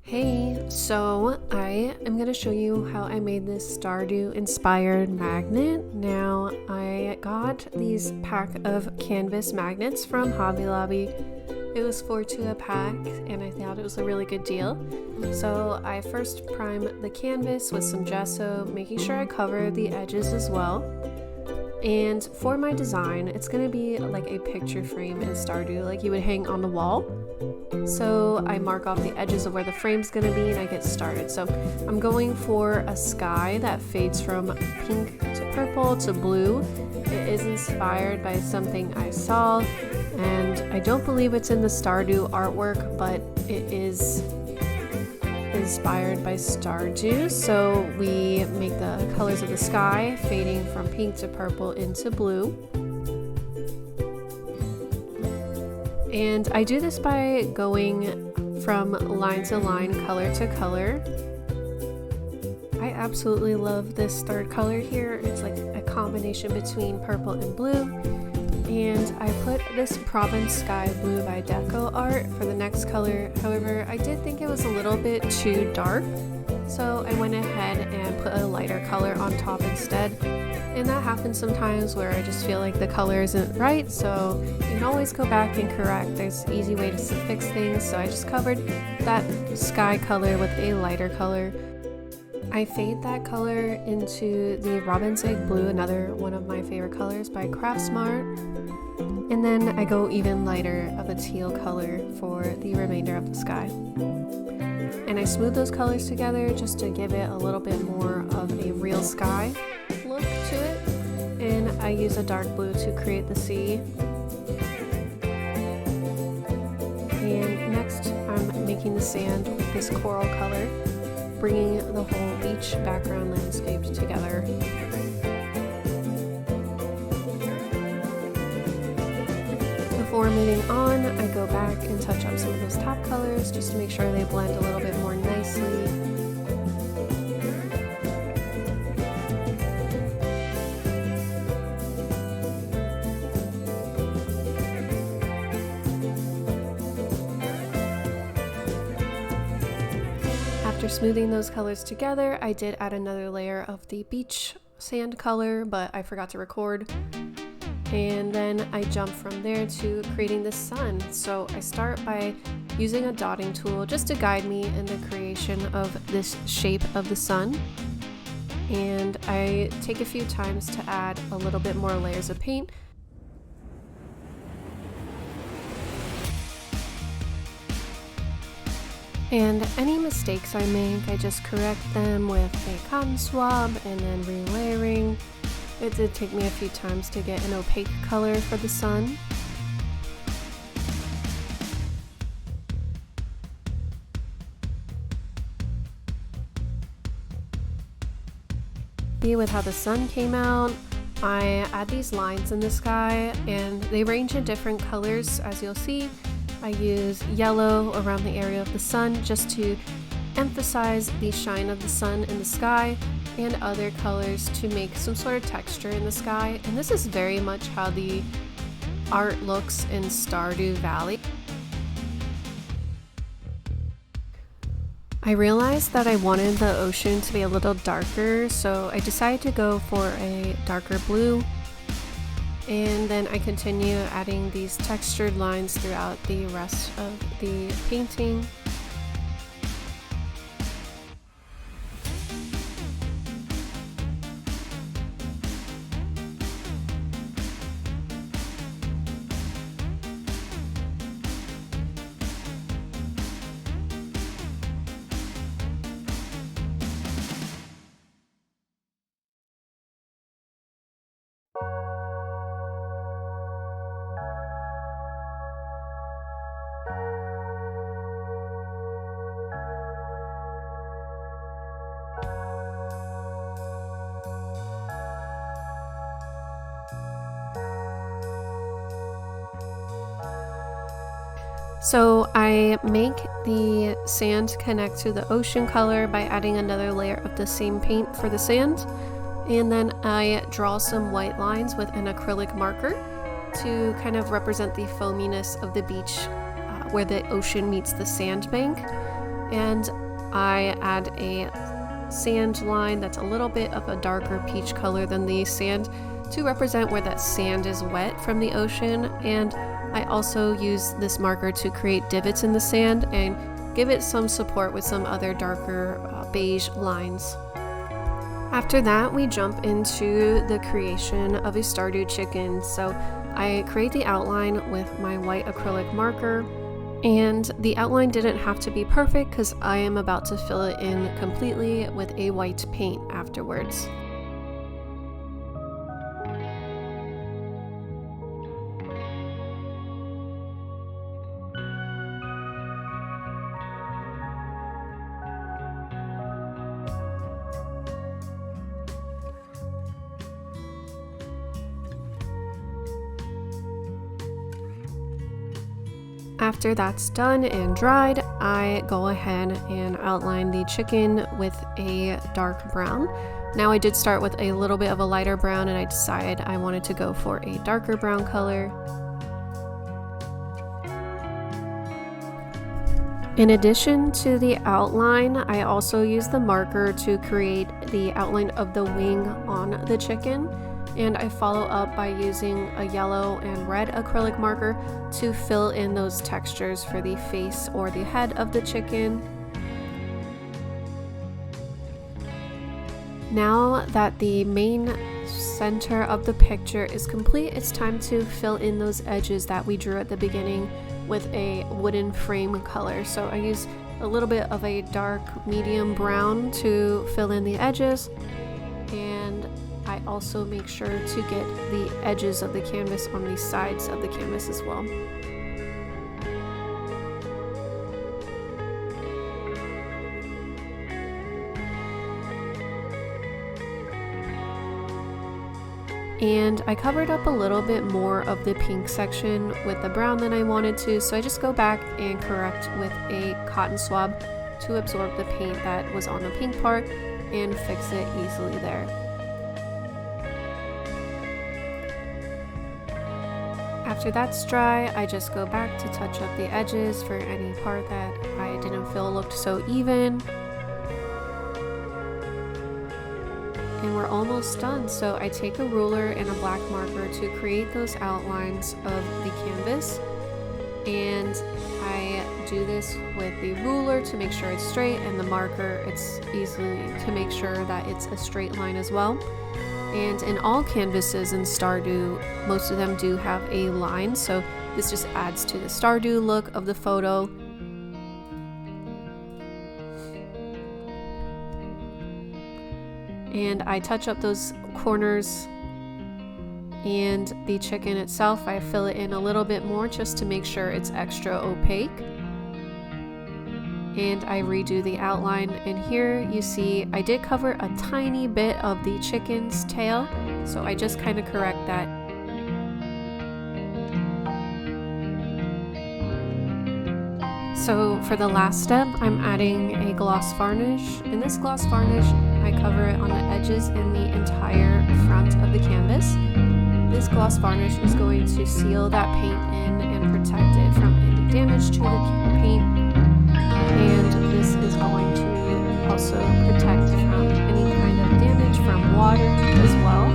Hey, so I am going to show you how I made this Stardew inspired magnet. Now, I got these pack of canvas magnets from Hobby Lobby. It was 4 to a pack and I thought it was a really good deal. So I first primed the canvas with some gesso, making sure I cover the edges as well. And for my design, it's going to be like a picture frame in Stardew, like you would hang on the wall. So I mark off the edges of where the frame's going to be and I get started. So I'm going for a sky that fades from pink to purple to blue. It is inspired by something I saw, and I don't believe it's in the Stardew artwork, but it is inspired by Stardew. So we make the colors of the sky fading from pink to purple into blue. And I do this by going from line to line, color to color. I absolutely love this third color here. It's like a combination between purple and blue. And I put this Province Sky Blue by Deco Art for the next color. However, I did think it was a little bit too dark, so I went ahead and put a lighter color on top instead. And that happens sometimes where I just feel like the color isn't right, so you can always go back and correct. There's an easy way to fix things, so I just covered that sky color with a lighter color. I fade that color into the Robin's Egg Blue, another one of my favorite colors by Craftsmart. And then I go even lighter of a teal color for the remainder of the sky. And I smooth those colors together just to give it a little bit more of a real sky look to it. And I use a dark blue to create the sea. And next I'm making the sand with this coral color, bringing the whole beach background landscape together. Before moving on, I go back and touch up some of those top colors just to make sure they blend a little bit more nicely. After smoothing those colors together, I did add another layer of the beach sand color, but I forgot to record. And then I jump from there to creating the sun. So I start by using a dotting tool just to guide me in the creation of this shape of the sun. And I take a few times to add a little bit more layers of paint. And any mistakes I make, I just correct them with a cotton swab and then relayering. It did take me a few times to get an opaque color for the sun. With how the sun came out, I add these lines in the sky and they range in different colors. As you'll see, I use yellow around the area of the sun just to emphasize the shine of the sun in the sky, and other colors to make some sort of texture in the sky. And this is very much how the art looks in Stardew Valley. I realized that I wanted the ocean to be a little darker, so I decided to go for a darker blue. And then I continue adding these textured lines throughout the rest of the painting. So I make the sand connect to the ocean color by adding another layer of the same paint for the sand. And then I draw some white lines with an acrylic marker to kind of represent the foaminess of the beach where the ocean meets the sandbank. and I add a sand line that's a little bit of a darker peach color than the sand to represent where that sand is wet from the ocean. And I also use this marker to create divots in the sand and give it some support with some other darker beige lines. After that, we jump into the creation of a Stardew chicken. So I create the outline with my white acrylic marker, and the outline didn't have to be perfect because I am about to fill it in completely with a white paint afterwards. After that's done and dried, I go ahead and outline the chicken with a dark brown. Now I did start with a little bit of a lighter brown, and I decided I wanted to go for a darker brown color. In addition to the outline, I also use the marker to create the outline of the wing on the chicken. And I follow up by using a yellow and red acrylic marker to fill in those textures for the face or the head of the chicken. Now that the main center of the picture is complete, it's time to fill in those edges that we drew at the beginning with a wooden frame color. So I use a little bit of a dark medium brown to fill in the edges, and I also make sure to get the edges of the canvas on the sides of the canvas as well. And I covered up a little bit more of the pink section with the brown than I wanted to, so I just go back and correct with a cotton swab to absorb the paint that was on the pink part and fix it easily there. After that's dry, I just go back to touch up the edges for any part that I didn't feel looked so even. And we're almost done. So I take a ruler and a black marker to create those outlines of the canvas. And I do this with the ruler to make sure it's straight, and the marker, it's easily to make sure that it's a straight line as well. And in all canvases in Stardew, most of them do have a line, so this just adds to the Stardew look of the photo. And I touch up those corners, and the chicken itself, I fill it in a little bit more just to make sure it's extra opaque. And I redo the outline, and here you see I did cover a tiny bit of the chicken's tail, so I just kind of correct that. So for the last step, I'm adding a gloss varnish, and this gloss varnish, I cover it on the edges and the entire front of the canvas. This gloss varnish is going to seal that paint in and protect it from any damage to the paint. And this is going to also protect from any kind of damage from water as well.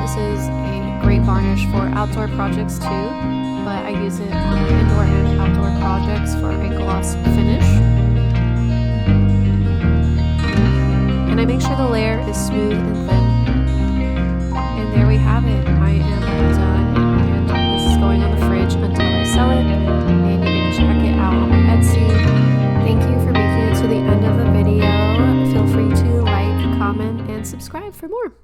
This is a great varnish for outdoor projects too, but I use it on indoor and outdoor projects for a gloss finish. And I make sure the layer is smooth and thin. And there we have it. I am done, and this is going on the fridge until I sell it, and you can check it out on my Etsy. Thank you for making it to the end of the video. Feel free to like, comment, and subscribe for more.